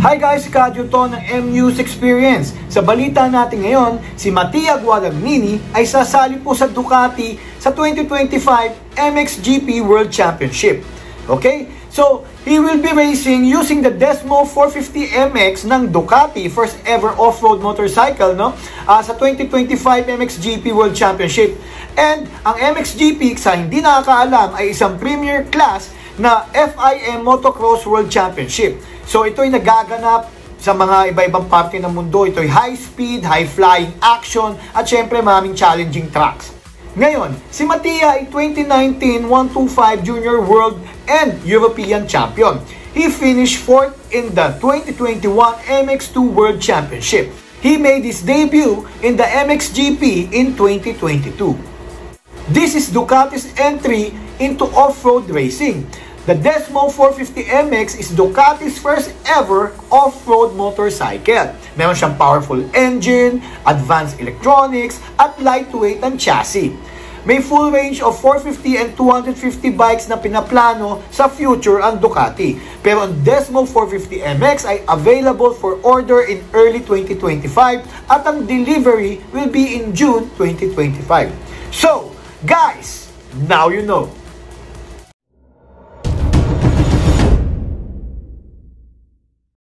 Hi guys, Kadyo to ng M-News Experience. Sa balita natin ngayon, si Mattia Guadagnini ay sasali po sa Ducati sa 2025 MXGP World Championship. Okay? So, he will be racing using the Desmo 450MX ng Ducati, first ever off-road motorcycle, no? Sa 2025 MXGP World Championship. And ang MXGP, sa hindi nakakaalam, ay isang premier class na FIM Motocross World Championship. So ito ay nagaganap sa mga iba-ibang parte ng mundo. Ito ay high speed, high flying action at syempre maraming challenging tracks. Ngayon, si Mattia ay 2019 125 Junior World and European Champion. He finished 4th in the 2021 MX2 World Championship. He made his debut in the MXGP in 2022. This is Ducati's entry into off-road racing. The Desmo 450MX is Ducati's first ever off-road motorcycle. Meron siyang powerful engine, advanced electronics, at lightweight ang chassis. May full range of 450 and 250 bikes na pinaplano sa future ang Ducati. Pero ang Desmo 450MX ay available for order in early 2025 at ang delivery will be in June 2025. So, guys, now you know.